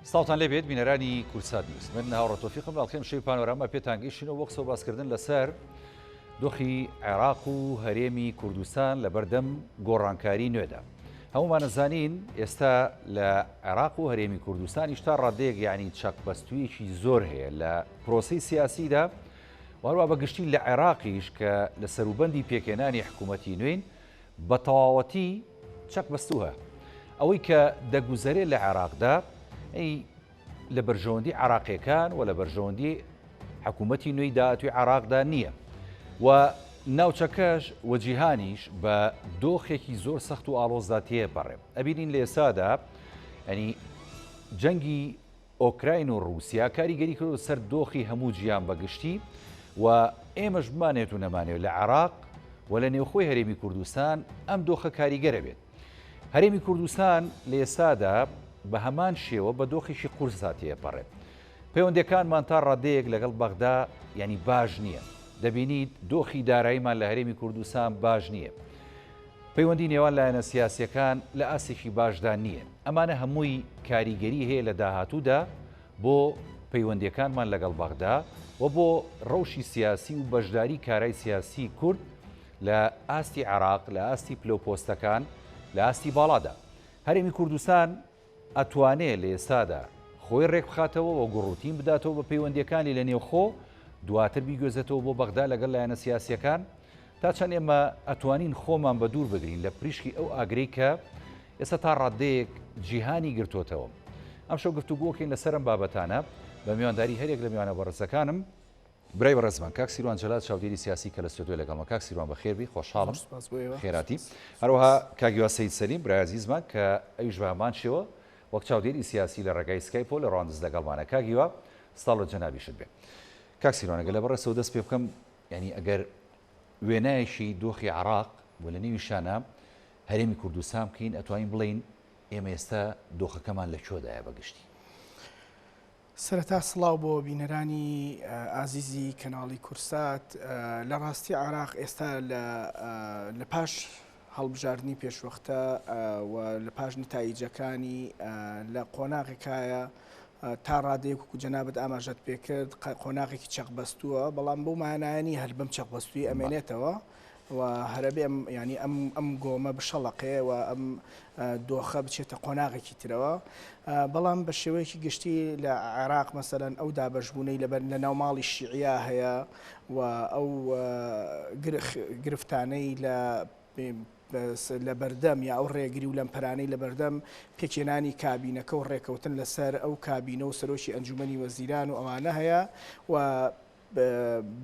ساڵتان لێبێت بینەرانی کورسات نیوز من هاوڕە تۆفیقم لاڵخێم شەوی پانۆرامە پێتان گەیشتینەوە بۆ قسە و باسکردن لەسەر دۆخی عێراق و هەرێمی کوردستان لە بەردەم گۆڕانکاری نوێدا. هەمومان نەزانین ئێستا لە عێراق و هەرێمی کوردستانیش تا ڕادەیەک یعنی چەقبەستوویەکی زۆر هەیە لە پرۆسەی سیاسیدا، وهروە بەگشتی لە عێراقیش کە لە سەروبەندی پێکێنانی حکوومەتی نوێن بە تەواوەتی چەقبەستووە. ئەوەی کە دەگوزەرێت لە عێراقدا لە بەرژەوەندی عێراقیەکان و لە بەرژەوەندی حکوومەتی نوێی داهاتووی عێراقدا نییە و ناوچەکەش و جیهانیش بە دۆخێکی زۆر سەخت و ئاڵۆزدا تێپەڕێ. ئەبینین لە ئێستادا ینی جەنگی ئۆکراین و رووسیا کاریگەری کردو سەر دۆخی هەموو جیان بەگشتی و ئێمەش بمانێت و نەمانێت لە عێراق و لە نێوخۆی هەرێمی کوردستان ئەم دۆخە کاریگەرە بێت. هەرێمی کوردستان لە ئێستادا بە هەمان شێوە بە دۆخێکی قورسا تێپەڕێت. پەیوەندیەکانمان تا ڕادەیەک لەگەڵ بەغدا ینی باش نییە. دەبینیت دۆخی داراییمان لە هەرێمی کوردستان باش نییە. پەیوەندی نێوان لایەنە سیاسیەکان لە ئاسێکی باشدا نییە. ئەمانە هەمووی کاریگەری هەیە لە داهاتوودا بۆ پەیوەندیەکانمان لەگەڵ بەغدا و بۆ ڕەوشی سیاسی و بەشداری کارای سیاسی کورد لە ئاستی عێراق، لە ئاستی پلۆپۆستەکان، لە ئاستی باڵادا. هەرێمی کوردستان ئەتوانێت لە ئێستادا خۆی ڕێک بخاتەوە و گوڕوتین بداتەوە بە پەیوەندیەکانی لە نێوخۆ، دواتر بیگوێزێتەوە بۆ بەغدا لەگەڵ لایەنە سیاسیەکان تا چەند ئێمە ئەتوانین خۆمان بە دوور بگرین لە پریشکی ئەو ئاگرەی کە ئێستا تا ڕادەیەک جیهانی گرتوتەوە. ئەم شەو گفتوگۆکەین لەسەرم بابەتانە بە میوانداری هەرێک لە میوانە بەڕێزەکانم. برای بەڕێزمان کاک سیروان جەلات چاودێری سیاسی کە لە ستۆدیۆ لەگەڵمە. کاک سیروان بەخێربی، خۆشحاڵم، خێراتی. هەروەها کاگیوا سەید سەلیم برای عزیزمان کە ئەویش بە هەمان شێوە وەک چاودێری سیاسی لە ڕێگای سکایپۆ لە ڕواندز لەگەڵمانە. کاگیوا ساڵ و جەنابیشت بێ. کاک سیروان ئەگەر لە بەڕێسەوە دەست پێ بکەم، ینی ئەگەر وێنایەکی دۆخی عێراق و لە نێویشانە هەرێمی کوردستان بکەین، ئەتوانین بڵین ئێمە ئێستا دۆخەکەمان لە کۆدایە بەگشتی. سەرەتا سڵاو بۆ بینەرانی ئازیزی کەناڵی کورسات. لە ڕاستی عێراق ئێستا لە پاش هەڵبژاردننی پێشوەختە و لە پاش نتایجەکانی لە قۆناغێکایە تا ڕادەیەک و جەنابەت ئاماژەت پێکرد قۆناغێکی چەقبەستووە، بەڵام بەو مانایانی هەر بەم چەقبەستووی ئەمێنێتەوە و هەرەبێ ینی ئەم گۆمە بشەڵەقێ و ئەم دۆخە بچێتە قۆناغێکی ترەوە. بەڵام بە شێوەیەکی گشتی لە عێراق مەسەلەن ئەو دابەشبوونەی لە ناوماڵی شیعیا هەیە و ئەو گرفتانەی لە بەردەم یا ئەو ڕێگری و لەمپەرانەی لە بەردەم پێکێنانی کابینەکە و ڕێکەوتن لەسەر ئەو کابینە و سەرۆکی ئەنجومەنی وەزیران و ئەوانە هەیە و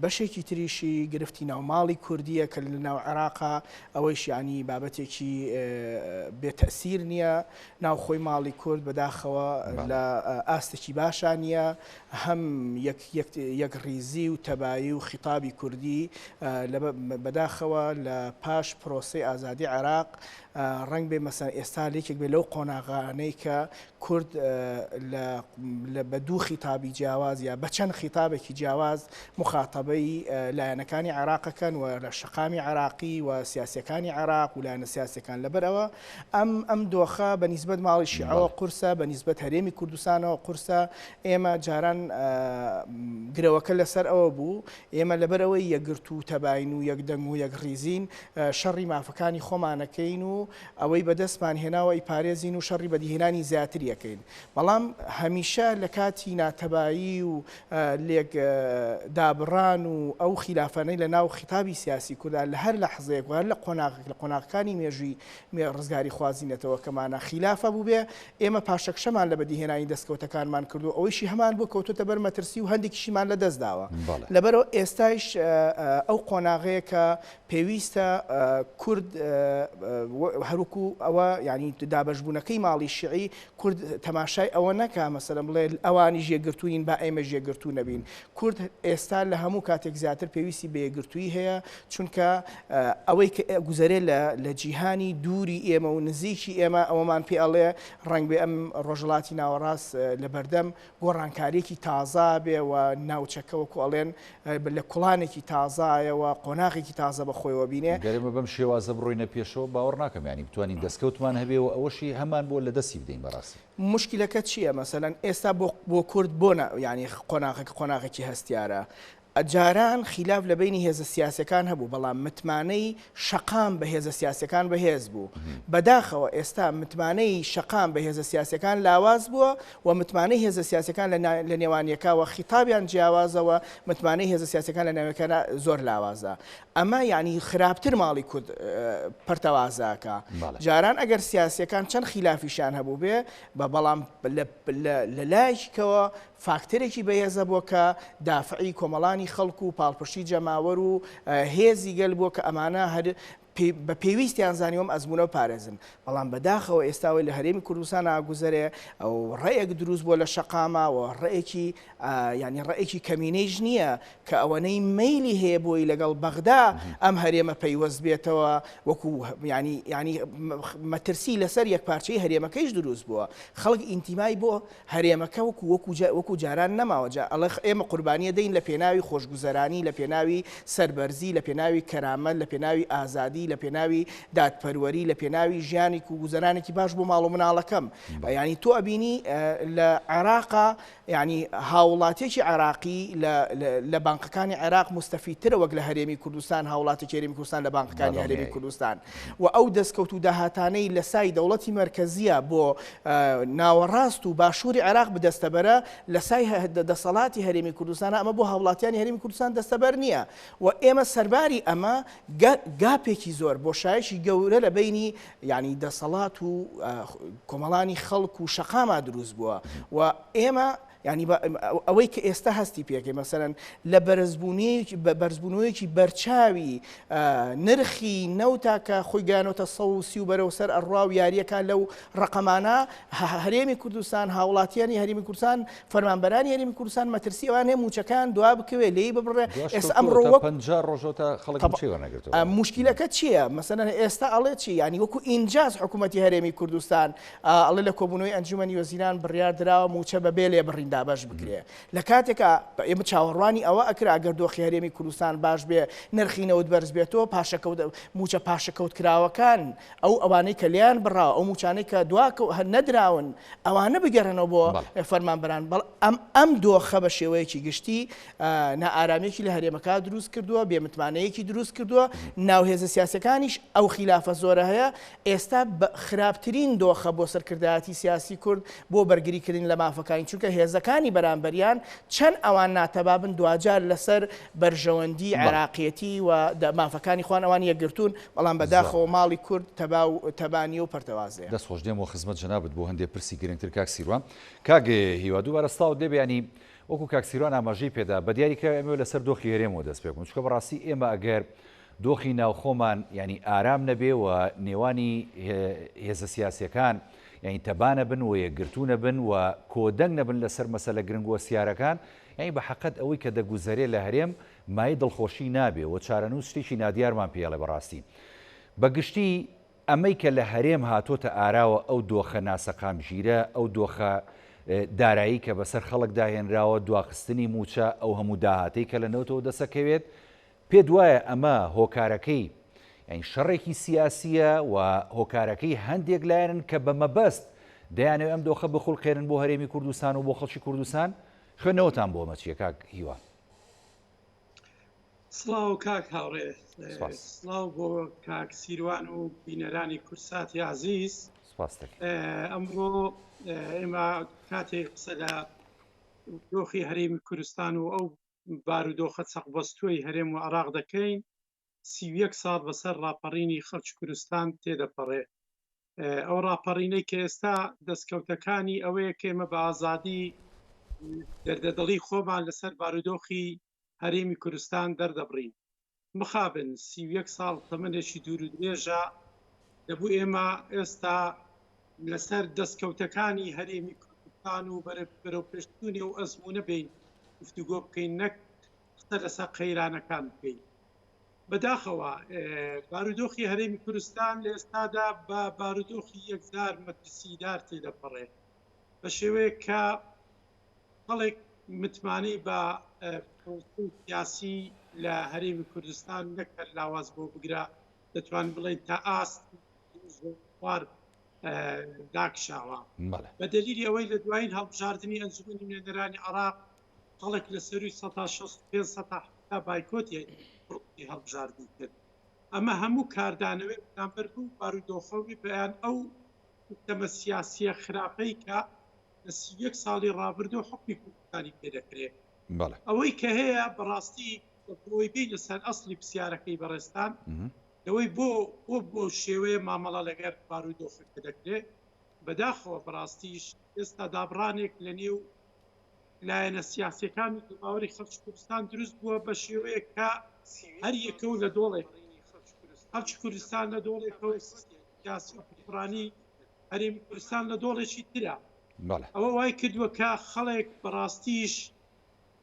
بەشێکی تریشی گرفتی ناوماڵی کوردیە کە لە ناو عێراقا ئەوەیش ینی بابەتێکی بێتەسیر نییە. ناوخۆی ماڵی کورد بەداخەوە لە ئاستێکی باشان نییە، هەم یەک ڕیزی و تەبایی و خیتابی کوردی بەداخەوە لە پاش پرۆسەی ئازادی عێراق ڕنگ بێ مەسەن ئێستا لێکێک بێ لەو قۆناغانەی کە کورد بە دوو خیتابی جیاواز یا بە چەند خیتابێکی جیاواز مخاتەبەی لایەنەکانی عێراقەکەن و لە شەقامی عێراقی و سیاسەکانی عێراق و لایەنە سیاسەکان لەبەرەوە ئەم دۆخە بە نیسبەت ماڵی شیعەوە قورسە، بە نیسبەت هەرێمی کوردستانەوە قورسە. ئێمە جاران گرەوەکە لەسەر ئەوە بوو، ئێمە لەبەرەوەی یەکگرت و تەباین و یەکدەنگ و یەکڕیزین شەڕی مافەکانی خۆمانەکەین و ئەوەی بەدەستمان هێناوە ئیپارێزین و شەڕی بەدیهێنانی زیاتر یەکەین. بەڵام هەمیشە لە کاتی ناتەبایی و لێک دابڕان و ئەو خلافانەی لە ناو خیتابی سیاسی کووردا لە هەر لەحزەیەک و هەر لە قۆناغەکانی مێژووی ڕزگاری خوازینەتەوە کەمانە خلافە بوو بێ، ئێمە پاشەکشەمان لە بەدیهێنانی دەستکەوتەکانمان کردو، ئەوەیشی هەمان بۆ کەوتوتە بەر مەترسی و هەندێکیشیمان لە دەست داوە. لەبەرەوە ئێستایش ئەو قۆناغەیە کە پێویستە کورد هەروکو ئەوە ینی دابەشبوونەکەی ماڵی شیعی کورد تەماشای ئەوە نەکا مەسەلەن بڵێ ئەوانی ژێگرتوین با ئێمە ژێگرتو نەبین. کورد ئێستا لە هەموو کاتێک زیاتر پێویستی بە یەکگرتووی هەیە، چونکە ئەوەی کە گوزەرێ لە جیهانی دووری ئێمە و نزیکی ئێمە ئەوەمان پێ ئەڵێ ڕنگ بێ ئەم ڕۆژهڵاتی ناوەڕاست لە بەردەم گۆڕانکاریەکی تازا بێ و ناوچەکە وەکو ئەڵێن لە کوڵانێکی تازایەوە قۆناغێکی تازە بەخۆیەوە بینێ. گەرمە بەم شێوازە بڕۆینە پێشەوە باوەڕ ناکەم کاکەم ینی بتوانین دەستکەوتمان هەبێ و ئەوەشی هەمان بۆ لە دەستی بدەین بەڕاستی مشکلەکە چییە مەسەلەن ئێستا بۆ کورد بۆ ینی قۆناغێکی هەستیارە جاران خلاف لە بینی هێزە سیاسەکان هەبوو بەڵام متمانەی شەقام بە هێزە سیاسەکان بەهێز بوو بەداخەوە ئێستا متمانەی شەقام بە هێزە سیاسەکان لاواز بووە و متمانەی هێزە سیاسەکان لە نێوانیەکەوە خیتابیان جیاوازەوە متمانەی هێزە سیاسەکان لە ناوەکانە زۆر لاوازە ئەمە ینی خراپتر ماڵی کورد پەرتەوازاکە جاران ئەگەر سیاسەکان چەند خلافیشان هەبوو بێ بەڵام لە لایکەوە فاکتەرێکی بەهێزە بووە کە دافعی کۆمەڵانی خەڵکو و پاڵپشتی جەماوەر و هێزی گەل بووە کە ئەمانە هەر بە پێویستیان زانیوم ئەزمونە و پارێزن بەڵام بەداخەوە ئێستاوەی لە هەرێمی کوردستان ئاگوزەرێ ئەو ڕێیەک دروست بووە لە شەقامەوە ڕێیەکی ینی ڕێیەکی کەمینەیش نییە کە ئەوەنەی مەیلی هەیە بۆی لەگەڵ بەغدا ئەم هەرێمە پەیوەست بێتەوە وەکو ینی مەترسی لەسەر یەک پارچەی هەرێمەکەیش دروست بووە خەڵک ئینتیمای بۆ هەرێمەکە وەکو جاران نەماوە ئەڵێ ئێمە قوربانیە دەین لە پێناوی خۆشگوزەرانی لە پێناوی سەربەرزی لە پێناوی کەرامەت لە پێناوی ئازادی لە پێناوی دادپەروەری لە پێناوی ژیانی و گوزەرانێکی باش بۆ ماڵ و مناڵەکەم ینی تۆ ئەبینی لە عێراقا ینی هاوڵاتێکی عێراقی لە بانقەکانی عێراق مستەفیدترە وەک لە هەرێمی کوردستان هاوڵاتی هەرێمی کوردستان لە بانقەکانی هەرێمی کوردستان و ئەو دەستکەوت و داهاتانەی لە سای دەوڵەتی مەرکەزیە بۆ ناوەڕاست و باشووری عێراق بدەستەبەرە لە سای دەسەڵاتی هەرێمی کوردستان ئەمە بۆ هاوڵاتیانی هەرێمی کوردستان دەستەبەر نییە و ئێمە سەرباری ئەمە گاپێکی زۆر بۆشایشی گەورە لە بینی ینی دەسەڵات و کۆمەڵانی خەڵک و شەقاما دروست بووە و ئێمە ینی ئەوەی کە ئێستا هەستی پێکەی مەسەرەن لە بەرزبوونەوەیەکی بەرچاوی نرخی نەوتاکە خۆی گانەوەتە 130 بەرەو سەر ئەڕوا و یاریەکان لەو ڕقەمانە هەرێمی کوردستان هاوڵاتیانی هەرێمی کوردستان فەرمانبەرانی هەرێمی کوردستان مەترسی ئەوان هەیە موچەکان دوا بکەوێ لێی ببڕێ ئێستا ئەمڕۆ مشکلەکە چییە مەسەلەن ئێستا ئەڵێ چی ینی وەکو ئینجاز حکوومەتی هەرێمی کوردستان ئەڵێ لە کۆبوونەوەی ئەنجومەنی وەزیران بڕیار دراوە موچە بە بێ لێ بڕین باش بکرێ لە کاتێکە ئێمە چاوەڕوانی ئەوە ئەکرا ئەگەر دۆخی هەرێمی کوردستان باش بێ نرخینەوت بەرز بێتەوە موچە پاشەکەوت کراوەکان ئەوانەی کە لیان بڕاوە ئەو موچانەی کە هەر نەدراون ئەوانە بگەڕێنەوە بۆ فەرمانبەران ئەم دۆخە بە شێوەیەکی گشتی نائارامێکی لە هەرێمەکە دروست کردووە بێمتمانەیەکی دروست کردووە ناوهێزە سیاسەکانیش ئەو خلافە زۆرە هەیە ئێستا خراپترین دۆخە بۆ سەرکردایەتی سیاسی کورد بۆ بەرگریکردن لە مافەکانی چونکە هێزەکانی بەرامبەریان چەند ئەوان ناتەبابن دوجار لەسەر بەرژەوەندی عێراقیەتی و مافەکانی خوان ئەوان یەکگرتوون بەڵام بەداخەوە ماڵی کورد تەبانی و پەرتەوازەیە دەست خۆش دێم و خزمەت جەنابەت بۆ هەندێک پرسی گرنگتر کاک سیروان کاگێ هیوا دووبارە ستاو دەبێنی وەکو کاک سیروان ئاماژەی پێدا بە دیاریکە ئەمە لەسەر دۆخی هەرێمەوە دەست پێ بکەین چونکە بەڕاستی ئێمە ئەگەر دۆخی ناوخۆمان ینی ئارام نەبێ و نێوانی هێزە سیاسیەکان یعنی تەبانە بن و یەکگرتوونە بن و کۆدەنگ نەبن لەسەر مەسەلە گرنگوە سیارەکان یعنی بە حەقەت ئەوەی کە دەگوزارێ لە هەرێم مای دڵخۆشی نابێ و چارەنووس شتێکی نادیارمان پێڵێ بەڕاستی بەگشتی ئەمەی کە لە هەرێم هاتۆتە ئاراوە ئەو دۆخە ناسەقامژیرە ئەو دۆخە دارایی کە بەسەر خەڵک داهێنراوە دواخستنی موچە ئەو هەموو داهاتەی کە لە نەوتەوە دەسەکەوێت پێ دوایە ئەمە هۆکارەکەی یعنی شەڕێکی سیاسیە و هۆکارەکەی هەندێک لایەنن کە بە مەبەست دەیانەوێت ئەم دۆخە بخڵقێنن بۆ هەرێمی کوردستان و بۆ خەڵکی کوردستان خوێنەوەتان بۆ ئەمە چیە کاک هیوا سڵاو کاک هاوڕێ سڵاو بۆ کاک سیروان و بینەرانی کورساتی عزیز ئەمڕۆ ئێمە کاتێک قسە لە دۆخی هەرێمی کوردستان و ئەو بارودۆخە چەقبەستووی هەرێم و عێراق دەکەین 31 ساڵ بەسەر ڕاپەڕینی خەڵکی کوردستان تێدەپەڕێ ئەو ڕاپەڕینەی کە ئێستا دەستکەوتەکانی ئەوەیە کە ئێمە بە ئازادی دەردەدڵی خۆمان لەسەر بارودۆخی هەرێمی کوردستان دەردەبڕین مخابن 31 ساڵ تەمەنێکی دوور و درێژە دەبوو ئێمە ئێستا لەسەر دەستکەوتەکانی هەرێمی کوردستان و بەرەو پێشچوونی و ئەزمونە بین گفتوگۆ بکەین نەک قسە لەسەر قەیرانەکان بکەین بەداخەوە بارودۆخی هەرێمی کوردستان لە ئێستادا بە بارودۆخی یەکجار مەترسیدار تێدەپەڕێ بە شێوەیە کە خەڵێک متمانەی بە سیاسی لە هەرێمی کوردستان نەکرد لاواز بۆ بگرە دەتوان بڵێن تا ئاست زۆر داکشاوە بە دلیلی ئەوەی لە دوایین هەڵبژاردننی ئەنجومەنی نوێنەرانی عراق خەڵک لە سەروی 165 بایکۆتی هەڵبژاردن کرد ئەمە هەموو کاردانەوەی بەرامبەر بوو بارودۆخەوی بەیان ئەو دەمە سیاسیە خراپەی کە لە 31 ساڵی ڕابردوو حکمی کوردستانی پێدەکرێت ئەوەی کە هەیە بەڕاستی بۆی بین لەسەر ئەسلی پرسیارەکەی بەڕێستان لەوەی بۆ شێوەیە مامەڵە لەگەر بارودۆخەکە دەکرێت بەداخەوە بەڕاستیش ئێستا دابڕانێک لە نێو لایەنە سیاسیەکانی باوەری خەڵکی کوردستان دروست بووە بە شێوەیە کە هەر یەکەو لە دۆڵێک خەڵکی کوردستان لە دۆڵێکەوە سیاسیڕانی هەرێمی کوردستان لە دۆڵێکی ترە ئەوە وای کردووە کە خەڵێک بەڕاستیش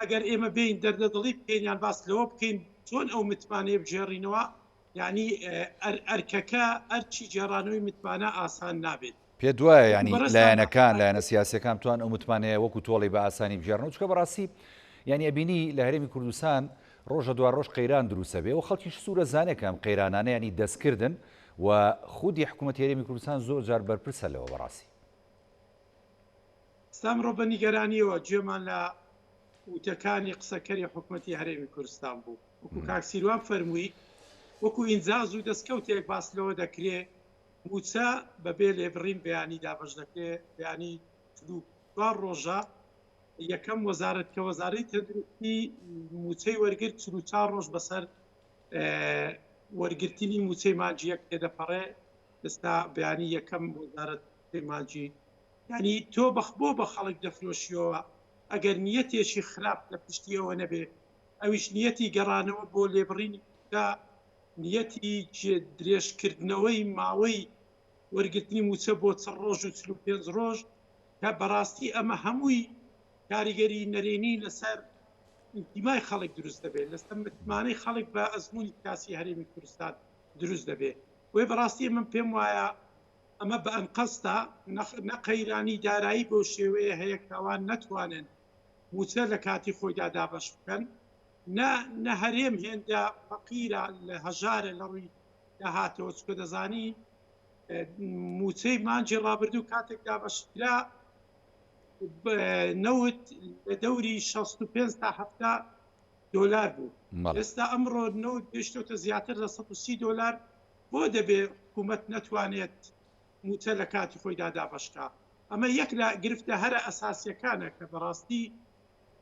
ئەگەر ئێمە بین دەردەدڵی پێیان باس لەوە بکەین چۆن ئەو متمانەیە بجێڕینەوە یعنی ئەرکەکە ئەرچی جێڕانەوەی متمانە ئاسان نابێت پێ دوایە ینی لایەنەکان لایەنە سیاسەکان توان ئەو متمانەیە وەکو تۆڵی بە ئاسانی بژێڕنەوە چکە بەڕاستی یعنی ئەبینی لە هەرێمی کوردستان ڕۆژە دوای ڕۆژ قەیران دروستە بێ و خەڵکیش سوورە زانێکم قەیرانانە ینی دەستکردن و خودی حکوومەت هەرێمی کوردستان زۆر جار بەرپرسە لەوە بەڕاستی ئەمڕۆ بە نیگەرانیەوە گوێمان لە وتەکانی قسەکەری حکوومەتی هەرێمی کوردستان بوو وەکو کاکسیروان فەرمووی وەکو ئینجاز و دەستکەوتێک باس لەوە دەکرێت موچە بەبێ لێبڕین بەیانی دابش دەکرێت بەیانی دوار ڕۆژە یەکەم وەزارەتکە وەزارەی تەندروستی موچەی وەرگرت 4 ڕۆژ بەسەر وەرگرتنی موچەی مانجیەک تێدەپەڕێ ئێستا بەیانی یەکەم وەزارەت مانجی ینی تۆ بەخبۆ بە خەڵک دەفرۆشیەوە ئەگەر نیەتێکی خراپ لە پشتیەوە نەبێ ئەویش نیەتی گەڕانەوە بۆ لێبڕینی نیەتی درێژکردنەوەی ماوەی وەرگرتنی موچە بۆ 4 ڕۆژ و 45 ڕۆژ کە بەڕاستی ئەمە هەمووی کاریگەری نەرێنی لەسەر ئیمای خەڵک دروست دەبێت لەسەر متمانەی خەڵک بە ئەزمموی کاسی هەرێمی کوردستان دروست دەبێت وێ بەڕاستی من پێم وایە ئەمە بە ئەنقەستا نەقەیرانی دارایی بۆ شێوەیە هەیە کاوان نەتوانن موچە لە کاتی خۆیدا دابەش بکەن نە هەرێم هێندە فەقیرە لە هەژارە لە ڕووی داهاتەوە چکە دەزانی موچەی مانجی ڕابردوو کاتێک دابەشکرا نەوت لە دەوری 65 تا 70 دۆلار بوو ئێستا ئەمڕۆ نەوت پێشتۆتە زیاتر لە 130 دۆلار بۆ دەبێ حکوومەت نەتوانێت موچە لە کاتی خۆیدا دابەشکا ئەمە یەک لە گرفتە هەرە ئەساسیەکانە کە بەڕاستی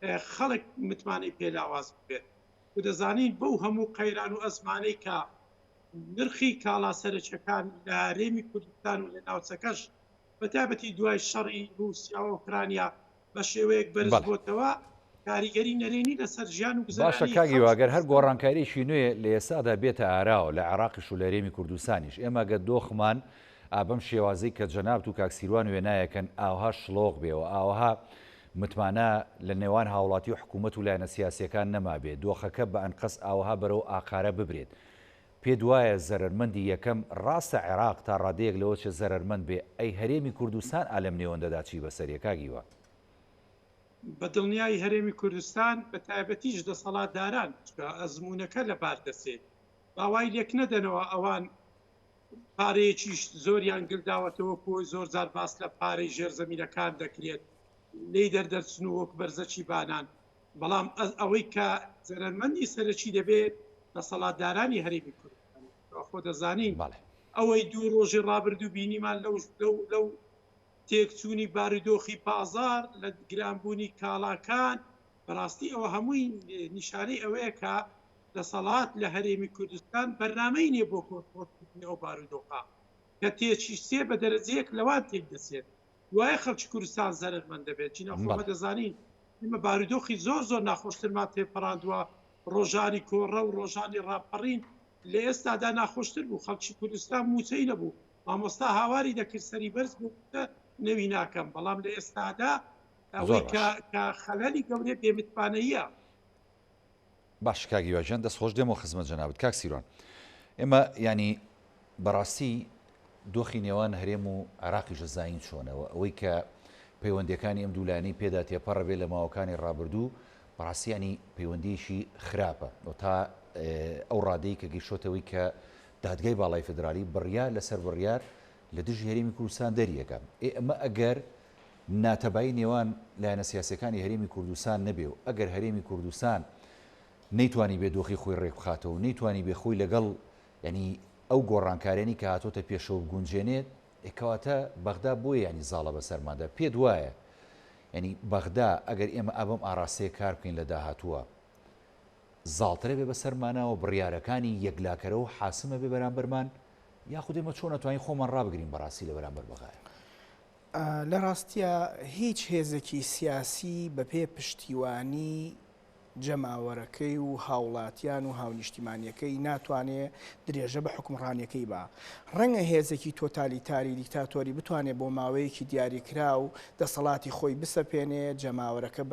خەڵک متمانەی پێلاواز بێت و دەزانین بەو هەموو قەیران و ئەزمانەی کە نرخی کاڵا سەرچەکان لە هەرێمی کوردستان و لە ناوچەکەش بەتابەتی دوای شەڕی رووسیا و ئوکرانیا بە شێوەیەک بەرز بۆتەوە کاریگەری نەرێنی لەسەر ژیان و گوزەرانی باشە کاگیوا ئەگەر هەر گۆڕانکاریشی نوێ لە ئێستادا بێتە ئاراوە لە عێراقیش و لە هەرێمی کوردستانیش ئێمە گە دۆخمان ئابەم شێوازەی کە جەنابەت و کاکسیروان وێنایەکەن ئاوها شلۆغ بێەوە ئاوها متمانە لە نێوان هاوڵاتی و حکوومەت و لایەنە سیاسیەکان نەما بێت دۆخەکە بە ئەنقەس ئاوها بەرەو ئاقارە ببرێت پێ دوایە زەرمەندی یەکەم ڕاستە عێراق تا ڕادەیەک لەوە چێ زەرمەند بێ ئەی هەرێمی کوردستان ئالەم نێوەندەدا چی بەسەریە کاگیوە بە دڵنیای هەرێمی کوردستان بە تایبەتیش دەسەڵاتداران ئەزمونونەکە لە بار دەسێت باوای لێک نەدەنەوە ئەوان پارەیەکیش زۆریان گرداوەتەوە بۆی زۆر جار باس لە پارەی ژێرزەمینەکان دەکرێت لی دەردەچن و وەک بەرزەکی بانان بەڵام ئەوەی کە زەرمەندی سەرەکی دەبێت دەسەڵاتدارانی هەرێمی کوردستان خۆ دەزانین ئەوەی دوو ڕۆژی ڕابردوو بینیمان لەو تێکچوونی بارودۆخی بازار لە گرانبوونی کاڵاکان بەڕاستی ئەوە هەمووی نیشانەی ئەوەیە کە دەسەڵات لە هەرێمی کوردستان بەرنامەی نییە بۆ کۆنتڕۆڵکردنی ئەو بارودۆخە کە تێکی سێ بە دەرەجەیەک لەوان تێک دەسێت دوایە خەڵکی کوردستان زەرمەند دەبێت چینەخۆمە دەزانین ئمە بارودۆخی زۆر ناخۆشترمان تێپەڕاندووە ڕۆژانی کۆڕە و ڕۆژانی ڕاپەڕین لە ئێستادا ناخۆشتر بوو خەڵکی کوردستان موچەی نەبوو مامۆستا هاواری دەکرد سەری بەرز بوو نەوی ناکەم بەڵام لە ئێستادا ئەوەی کە خەلەلی گەورەی بێمتمانەیە باش کاگیواژیان دەستخۆش دێمەوە خزمەت جەنابەت کاکسیروان ئێمە ینی بەڕاستی دۆخی نێوان هەرێم و عێراقی ژەزاین چۆنەوە ئەوەی کە پەیوەندیەکانی ئەم دوولانی پێدا تێپەڕە بێت لە ماوەکانی ڕابردوو بەڕاستیانی پەیوەندیشی خراپە تا ئەو ڕادەی کە گەیشتەوەی کە دادگای باڵای فدرالی بڕیار لەسەر بڕیار لە دژی هەرێمی کوردستان دەریەکە ئەمە ئەگەر ناتەبایی نێوان لایەنە سیاسەکانی هەرێمی کوردستان نەبێ و ئەگەر هەرێمی کوردستان نەیتوانی بێ دۆخی خۆی ڕێک بخاتەوە نەیتوانی بێ خۆی لەگەڵ ینی ئەو گۆڕانکارێنی کە هاتۆتە پێشەوە گونجێنێت کەواتە بەغدا بۆیە ینی زاڵە بەسەرمادا پێت وایە ینی بەغدا ئەگەر ئێمە ئابم ئاراستەیە کار بکەین لە داهاتووە زاڵترە بێ بەسەرمانەوە بڕیارەکانی یەکلاکەرەوە حاسمە بێ بەرامبەرمان یاخود ئێمە چۆن نەتوانین خۆمان ڕابگرین بەڕاستی لە بەرامبەر بەغایە لە ڕاستیە هیچ هێزێکی سیاسی بەپێ پشتیوانی جەماوەرەکەی و هاوڵاتیان و هاونیشتیمانیەکەی ناتوانێت درێژە بە حکومڕانیەکەی بە ڕەنگە هێزێکی تۆتالیتاری دیکتاتۆری بتوانێت بۆ ماوەیەکی دیاریکرا و دەسەڵاتی خۆی بسەپێنێ جەماوەرەکە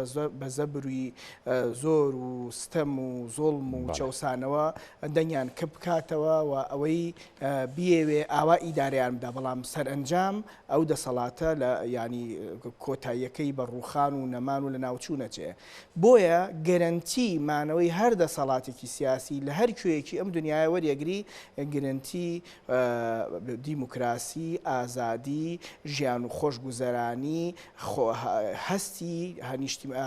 بە زەبروی زۆر و ستەم و زۆڵم و چەوسانەوە دەنگیان کە بکاتەوە و ئەوەی بیەوێ ئاوا ئیداریان بدا بەڵام سەرئەنجام ئەو دەسەڵاتە لە ینی کۆتاییەکەی بە ڕووخان و نەمان و لە ناوچوونەچێ بۆیە گەرنتی مانەوەی هەر دەسەڵاتێکی سیاسی لە هەر کوێیەکی ئەم دنیای وەریەگری گرنتی دیموکراسی ئازادی ژیان و خۆشگوزەرانی هەستی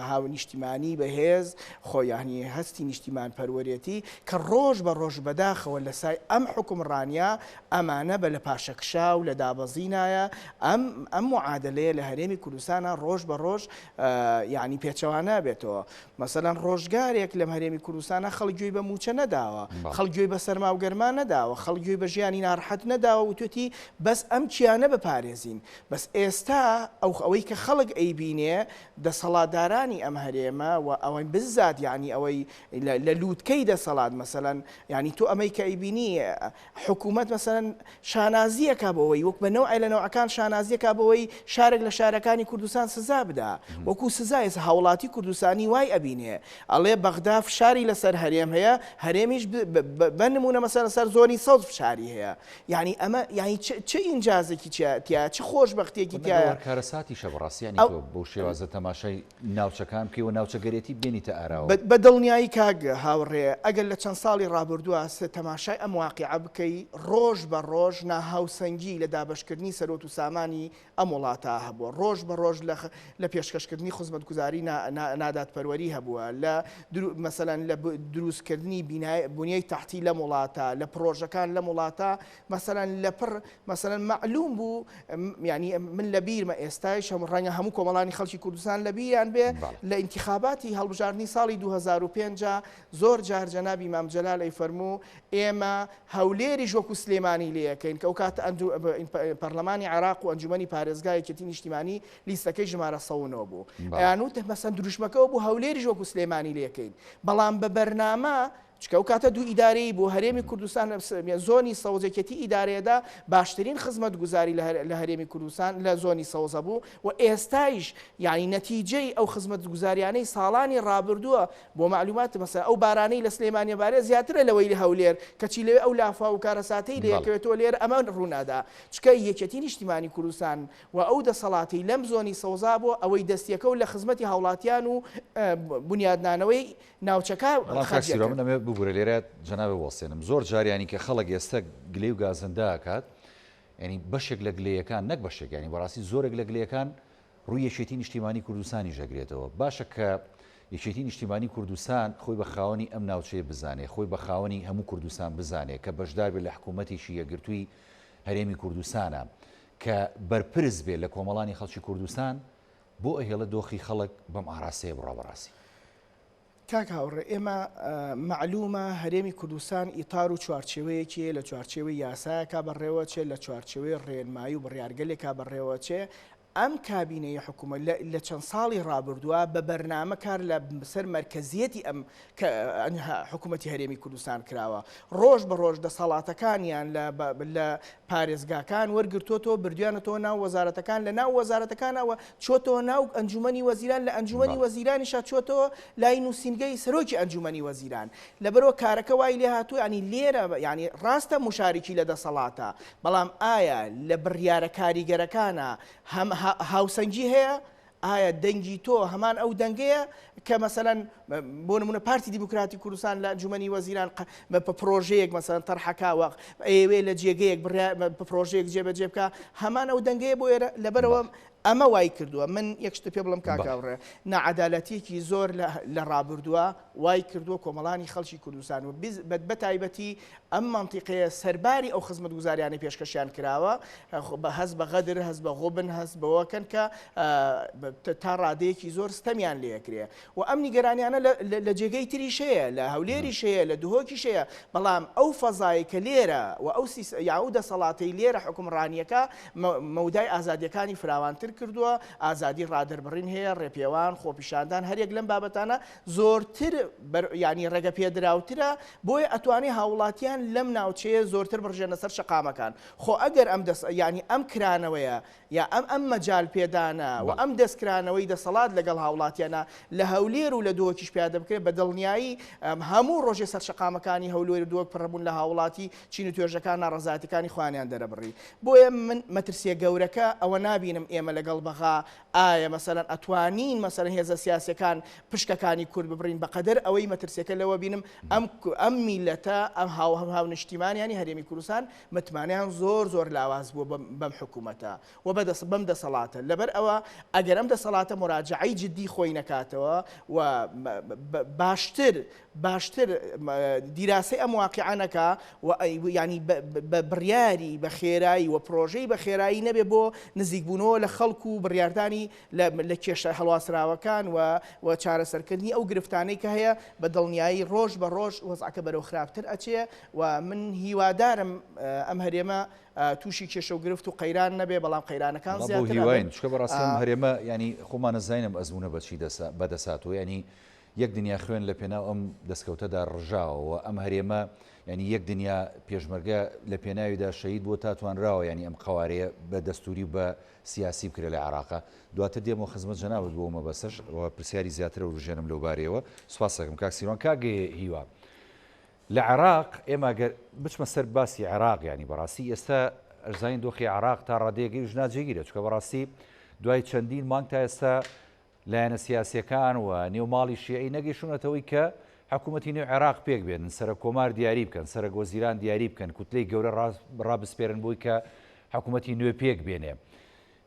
هاونیشتیمانی بەهێز خۆیانی هەستی نیشتیمان پەروەرێتی کە ڕۆژ بە ڕۆژ بەداخەوە لە سای ئەم حکومڕانیا ئەمانە بە لە پاشەکشا و لە دابەزینایە ئەم معادلەیە لە هەرێمی کوردستانە ڕۆژ بە ڕۆژ یعنی پێچەوانە بێتەوە مەسەلەن ڕۆژگارێک لەم هەرێمی کوردستانە خەڵگوێی بە موچە نەداوە خەڵگوێی بە سەرما و گەرما نەداوە خەڵگوێی بە ژیانی ناڕەحەت نەداوە و توێتی بەس ئەم چیانە بپارێزین بەس ئێستا ئەوەی کە خەڵک ئەیبینێ دەسەڵاتدارانی ئەم هەرێمە و ئەوەی بزات یعنی ئەوەی لە لووتکەی دەسەڵات مەسەلەن ینی تۆ ئەمەی کە ئەیبینی حکوومەت مەسەلەن شانازیەکە بەوەی وەک بە نەوعی لە نەوعەکان شانازیەکە بەوەی شارێک لە شارەکانی کوردستان سزا بدا وەکو سزای هاوڵاتی کوردستانی وای ئەبینێ ئەڵێ بەغدا فشاری لەسەر هەرێم هەیە هەرێمیش بنمونە مەسەر سەر زۆنی سەوز فشاری هەیە یعنی ئەمە یعنی چه ئینجازێکی تیا چه خۆشبەختێکی تایە کارەساتی شەبڕاستیانی بۆ شێوازە تەماشای ناوچەکان بکەی و ناوچەگەرێتی بێنیتە ئاراوە بە دڵنیایی کاگە هاوڕێ ئەگەر لە چەند ساڵی ڕابردووە تەماشای ئەم واقعە بکەی ڕۆژ بە ڕۆژ ناهاوسەنگی لە دابەشکردنی سەرۆت و سامانی ئەم وڵاتە هەبووە ڕۆژ بە ڕۆژ لە پێشکەشکردنی خزمەتگوزاری ناداتپەروەری هەبووە لە مەسەلەن لە دروستکردنی بنیای تحتی لە وڵاتە لە پرۆژەکان لە وڵاتە مەسەلەن لە پڕ مەسەلەن معلوم بوو ینی من لە بیرمە ئێستایش هەموو ڕەنگە هەموو کۆمەڵانی خەڵکی کوردستان لە بیریان بێ لە ئینتیخاباتی هەڵبژاردننی ساڵی 2005 زۆر جار جەنابی مام جەلالەی فەرموو ئێمە هەولێری وەکو سلێمانی لێەکەین کە ئەو کاتە پەرلەمانی عێراق و ئەنجومەنی پارێزگایەکی نیشتیمانی لیستەکەی ژمارە 100 بوو یانوت مەسەن دروشمەکەەوە بوو هەولێری وەکو سلێمانی لێەکەین بەڵام بە بەرنامە چکە ئەو کاتە دوو ئیدارەی بۆ هەرێمی کوردستان زۆنی سەوزێکەتی ئیدارەیەدا باشترین خزمەت گوزاری لە هەرێمی کوردستان لە زۆنی سەوزە بوو و ئێستایش یعنی نەتیجەی ئەو خزمەت گوزاریانەی ساڵانی ڕابردووە بۆ معلومات مەسە ئەو بارانەی لە سلێمانی بارێ زیاترە لەوەی لە هەولێر کەچی لەوێ ئەو لافا و کارەساتەی لەکەوێتەوە لێر ئەمە ڕوونادا چکە یەکێتی نیشتیمانی کوردستان و ئەو دەسەڵاتی لەم زۆنی سەوزا بۆ ئەوەی دەستیەکە و لە خزمەتی هاوڵاتیان و بنیادنانەوەی ناوچەکە ببوورە لێرە جەنابێ وەڵسێنم زۆر جاریانی کە خەڵک ئێستا گلەی و گازندا کات ینی بەشێک لە گلەیەکان نەک بەشێک ینی بەڕاستی زۆرێک لە گلەیەکان ڕووی یەکێتی نیشتیمانی کوردستانی ژەگرێتەوە باشە کە یەکێتی نیشتیمانی کوردستان خۆی بە خاوەنی ئەم ناوچەیە بزانێ خۆی بە خاوەنی هەموو کوردستان بزانێ کە بەشدار بێت لە حکوومەتێکی یەکگرتووی هەرێمی کوردستانە کە بەرپرس بێت لە کۆمەڵانی خەڵکی کوردستان بۆ ئەهێڵە دۆخی خەڵک بەم ئاراسەیە بڕابڕاستی کاک هاوڕێ ئێمە معلومە هەرێمی کوردستان ئیتار و چوارچێوەیەکی لە چوارچێوەی یاسایەکە بەڕێوە چێ لە چوارچێوەی ڕێنمایی و بڕیارگەلێکا بەڕێوە چێ ئەم کابینەی حکوومەت لە چەند ساڵی ڕابردووە بە بەرنامە کار لە سەر مەرکەزیەتی ئەم حکوومەتی هەرێمی کوردستان کراوە ڕۆژ بە ڕۆژ دەسەڵاتەکانیان لە پارێزگاکان وەرگرتوۆ بردویانەوە ناو وەزارەتەکان لە ناو وەزارەتەکانەوە چۆتەوە ناو ئەنجومەنی وەزیران لە ئەنجومەنی وەزیرانیشا چۆتەوە لای نووسینگەی سەرۆکی ئەنجومەنی وەزیران لەبەرەوە کارەکە وای لێ هاتووە ینی لێرە ینی ڕاستە مشارکی لە دەسەڵاتە بەڵام ئایا لە بڕیارە کاریگەرەکانە هاوسەنگی هەیە ئایا دەنگی تۆ هەمان ئەو دەنگەیە کە مەسەلەن بۆ نمونە پارتی دیموکراتی کوردستان لە ئەنجومەنی وەزیران پرۆژەیەک مەسەلەن تەرحەکاوە ئێوێ لە جێگەیەک پرۆژەیەک جێبەجێ بکە هەمان ئەو دەنگەیە بۆ ئێرە لەبەرەوە ئەمە وای کردووە من یەک شتە پێ بڵم کاکاوڕێ نەعەدالەتیەکی زۆر لە ڕابردووە وای کردووە کۆمەڵانی خەڵکی کوردستان و بە تایبەتی ئەم مەنتیقەیە سەرباری ئەو خزمەتگوزاریانەی پێشکەشیان کراوە هەست بە غەدر هەست بە غۆبن هەست بەوەکەن کە تا ڕادەیەکی زۆر ستەمیان لێکرێ و ئەم نیگەرانیانە لە جێگەی تریشەیە لە هەولێریشەیە لە دهۆکیشەیە بەڵام ئەو فەزای کە لێرە و ئەو دەسەڵاتەی لێرە حکومڕانیەکە مەودای ئازادیەکانی فراوانتر کردووە ئازادی ڕادربڕین هەیە ڕێپێوان خۆپیشاندان هەرێک لەم بابەتانە زۆرتر ینی ڕێگە پێدراوترە بۆیە ئەتوانی هاوڵاتیان لەم ناوچەیە زۆرتر بڕژێنە سەر شەقامەکان خۆ ئەگەر ینی ئەم کرانەوەیە یا ئەم مەجال پێدانە و ئەم دەستکرانەوەی دەسەڵات لەگەڵ هاوڵاتیانە لە هەولێر و لە دۆکیش پیادە بکرێت بە دڵنیایی هەموو ڕۆژێ سەر شەقامەکانی هەولێر دۆک پڕبوون لە هاوڵاتی چین و توێژەکان ناڕەزاتەکانی خوانیان دەرەبڕی بۆیە من مەترسیە گەورەکە ئەوە نابینم ئێمە لەگەڵ بەغا ئایا مەسەلەن ئەتوانین مەسەلەن هێزە سیاسەکان پشکەکانی کورد ببڕین بەقەدەر ئەوەی مەترسیەکە لەوە بینم ئەم میلەتە ئەم هاونیشتیمانیانی هەرێمی کوردستان متمانیان زۆر لاواز بووە بەم حکوومەتە و بەم دەسەڵاتە لەبەر ئەوە ئەگەر ئەم دەسەڵاتە مراجعەی جدی خۆی نەکاتەوە و باشتر دیراسی ئەم واقعانەکە و ینی بە بڕیاری بە خێرایی و پرۆژەی بە خێرایی نەبێ بۆ نزیکبوونەوە لە خەڵکو و بڕیاردانی لە کێشە هەڵواسراوەکان و چارەسەرکردنی ئەو گرفتانەی کە هەیە بە دڵنیایی ڕۆژ بە ڕۆژ وەزعەکە بەرەو خراپتر ئەچێ و من هیوادارم ئەم هەرێمە تووشی کێشە و گرفت و قەیران نەبێ بەڵام قەیرانەکان زیاتر هیواین چکە بەڕاستم هەرێمە ینی خۆمان نەزانم ئەزمونە بەچی بەدەساتەوە ینی یەک دنیا خوێن لە پێناو ئەم دەستکەوتەدا ڕژاوە ئەم هەرێمە ینی یەک دنیا پێشمەرگە لە پێناویدا شەید بۆ تاتوانراوە ینی ئەم قوارەیە بە دەستوری و بە سیاسی بکرێت لە عێراقا دواتر دێمەوە خزمەت جەنابەت بۆمە بەسەر و پرسیاری زیاترە و ڕژێنم لەو بارەیەوە سوپاس دەکەم کاک سیروان کاگێ هیوا لە عێراق ئێمە گەر بچمە سەر باسی عێراق ینی بەڕاستی ئێستا ئەرزانی دۆخی عێراق تا ڕادەیەگەی ژناجێگیرە چکە بەڕاستی دوای چەندین مانگ تا ئێستا لایەنە سیاسیەکان و نێوماڵی شیعی نەگەیشتونەتەوەی کە حکوومەتی نێو عێراق پێک بێنن سەرە کۆمار دیاری بکەن سەرە گۆزیران دیاری بکەن کوتلەی گەورە ڕابسپێرن بووی کە حکوومەتی نوێ پێک بێنێ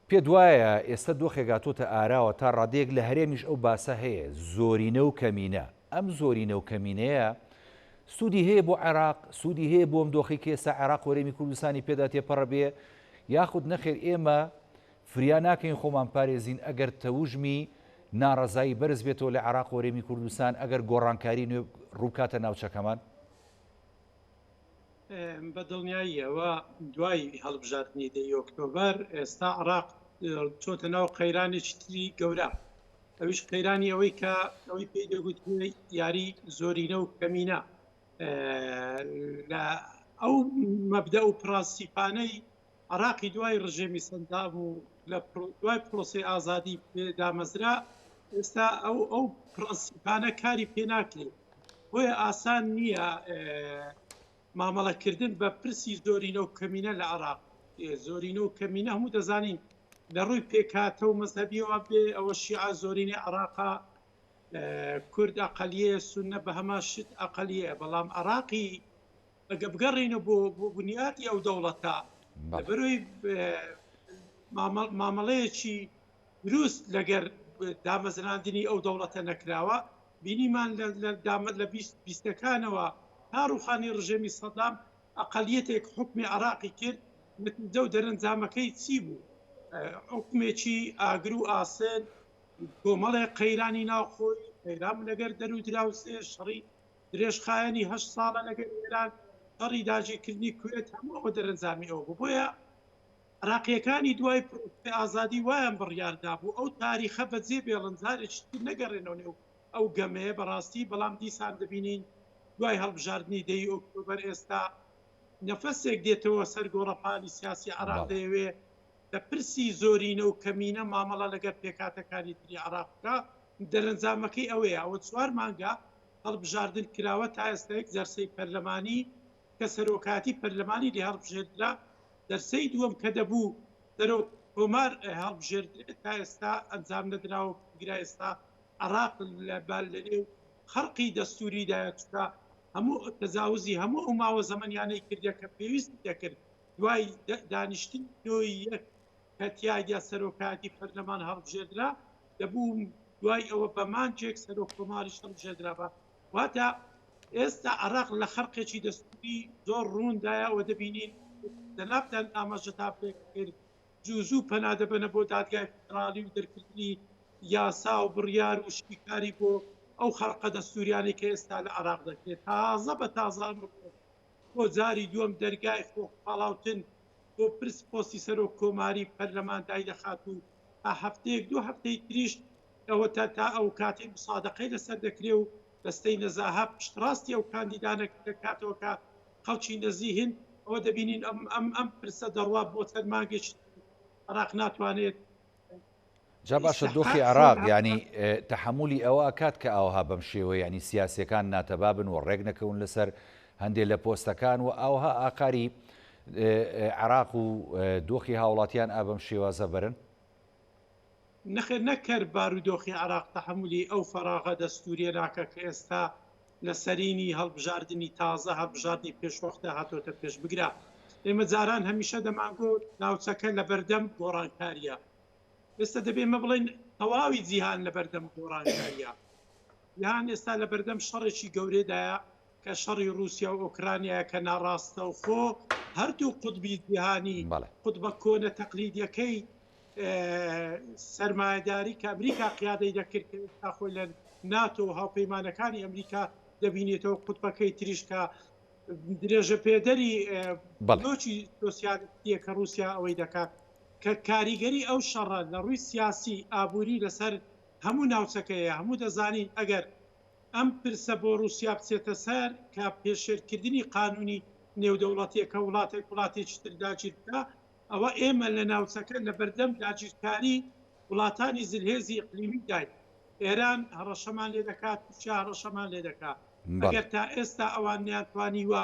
پێ دوایە ئێستا دۆخێگاتۆتە ئاراوە تا ڕادەیەک لە هەرێمیش ئەو باسە هەیە زۆرینە و کەمینە ئەم زۆرینە و کەمینەیە سوودی هەیە بۆ عێراق سوودی هەیە بۆ ئەم دۆخی کە ئێستا عێراق وەرێمی کوردستانی پێدا تێپەڕە بێ یاخود نەخێر ئێمە فریا ناکەین خۆمان پارێزین ئەگەر تەوژمی ناڕەزایی بەرز بێتەوە لە عێراق وەرێمی کوردستان ئەگەر گۆڕانکاری نوێ ڕووکاتە ناوچەکەمان بە دڵنیاییەوە دوای هەڵبژاردننی دەی ئۆکتۆبەر ئێستا عێراق چۆتە ناو قەیرانێکی تری گەورە ئەویش قەیرانی ئەوەی کە ئەوەی پێی دەگوتوێ یاری زۆرینە و کەمینە لە ئەو مەبدە و پرانسیپانەی عێراقی دوای ڕژێمی سەندام و لە دوای پرۆسی ئازادی دامەزرا ئێستا ئەو پرانسیپانە کاری پێ ناکرێت بۆیە ئاسان نییە مامەڵەکردن بە پرسی زۆرینە و کەمینە لە عێراق زۆرینە و کەمینە هەموو دەزانین لە ڕووی پێکاتە و مەزهەبیەوە بێ ئەوە شیعە زۆرینەی عێراقا کورد ئەقەلیە سونە بە هەمان شت ئەقەلیە بەڵام عێراقی ئەگە بگەڕێنە بۆ بنیادی ئەو دەوڵەتە لەبەرۆی مامەڵەیەکی دروست لەگەر دامەزراندنی ئەو دەوڵەتە نەکراوە بینیمان لە بیستەکانەوە تا ڕوخانی ڕژێمی سەدام ئەقەلیەتێک حکمی عێراقی کرد دە و دەرەنجامەکەی چی بوو حکمێکی ئاگر و ئاسن کۆمەڵێک قەیرانی ناوخۆی قەیرام لەگەر دەرو دراوسێ شەڕی درێژخایەنی 8 ساڵە لەگەر ئێران شەڕی داگیرکردنی کوێت هەموو ئەوە دەرەنجامی ئەوە بوو بۆیە عێراقیەکانی دوای پرۆسی ئازادی وایان بڕیاردا بوو ئەو تاریخە بەجێ بێڵنجارێکی تر نەگەڕێنەوە نێو ئەو گەمەیە بەڕاستی بەڵام دیسان دەبینین دوای هەڵبژاردننی دەی ئۆکتۆبەر ئێستا نەفەسێک دێتەوە سەر گۆڕەپانی سیاسی عێراق دەیەوێ لە پرسی زۆرینە و کەمینە مامەڵە لەگەر پێکاتەکانی تری عێراقەکە دەرەنجامەکەی ئەوەیە ئەوە 4 مانگە هەڵبژاردن کراوە تا ئێستاەک جەرسەی پەرلەمانی کە سەرۆکاتی پەرلەمانی لێ هەڵبژێردرا دەرسەی دووەم کە دەبوو کۆمار هەڵبژێردرێت تا ئێستا ئەنجام نەدراوە گرا ئێستا عراق لە بالێ و خەرقی دەستوریدایە چکە هەموو تەجاوزی هەموو ئەو ماوە زەمەنیانەی کردە کە پێویست دەکرد دوای دانیشتن نۆی یەک کەتیاگە سەرۆکاتی پەرلەمان هەڵبژێردرا دەبوو دوای ئەوە بەمانجێک سەرۆک کۆماریش هەڵبژێردرا بە واتە ئێستا عراق لە خەرقێکی دەستوری زۆر ڕووندایە ئەوە دەبینین دەنابتەن ئاماژە تا پێکرد جوزوو پەنادەبەنە بۆ دادگای فدرالی و دەرکردنی یاسا و بڕیار و شتیکاری بۆ ئەو خەرقە دەستوریانی کە ئێستا لە عراق دەکرێت تازە بە تازە بۆ جاری دووەم دەرگای خۆپاڵاوتن بۆ پرس پۆستی سەرۆک کۆماری پەرلەمان دای دەخات و تا هەفتەیەک دوو هەفتەی تریش ئەوە تا ئەو کاتێک مسادقەی لەسەر دەکرێ و دەستەی نەزاها پشتڕاستی ئەو کاندیدانە دەکاتەوە کە خەڵکی نەزیهن ئەوە دەبینین ئەم پرسە دەڕوا بۆ چەند مانگێک عراق ناتوانێت جا باشە دۆخی عراق ینی تەحملی ئەوە کات کە ئەوها بەم شێوە ینی سیاسەکان ناتەبابن و ڕێک نەکەون لەسەر هەندێک لە پۆستەکان و ئەوها ئاکاری عراق و دۆخی هاوڵاتیان ئابەم شێوازە بەرن نەخێر نەکرد بارودۆخی عراق تەحملی ئەو فەراغە دەستوریە ناکە کە ئێستا لە سەرینی هەڵبژاردننی تازە هەڵبژاردننی پێشوەختە هاتۆتە پێش بگرا ئێمە جاران هەمیشە دەمانگۆ ناوچەکە لە بەردەم گۆڕانکاریە ئێستا دەبێ مە بڵێن تەواوی جیهان لە بەردەم گۆڕانکاریە یان ئێستا لە بەردەم شەڕێکی گەورەدایە کە شەڕی رووسیا و ئۆکرانیا کە ناڕاستە و خۆ هەردوو قوتبی جیهانی قوتبە کۆنە تەقلیدیەکەی سەرمایهداری کە ئەمریکا قیادەی دەکرد کە ئێستا خۆی لە ناتۆ و هاوپەیمانەکانی ئەمریکا دەبینێتەوە قوتبەکەی تریشکە درێژە پێدەری بلۆکی سۆسیالیستیە کە رووسیا ئەوەی دەکات کە کاریگەری ئەو شەڕە لە ڕووی سیاسی ئابووری لەسەر هەموو ناوچەکەیە هەموو دەزانین ئەگەر ئەم پرسە بۆ رووسیا بچێتە سەر کە پێشێرکردنی قانونی نێودەوڵەتیەکە وڵاتێکی تر داگیر بکە ئەوە ئێمە لە ناوچەکە لە بەردەم داگیرکاری وڵاتانی زلهێزی ئیقلیمی داین ئێران هەڕەشەمان لێ دەکات رووسیا هەڕەشەمان لێ دەکات ئەگەر تا ئێستا ئەوان نیانتوانیوە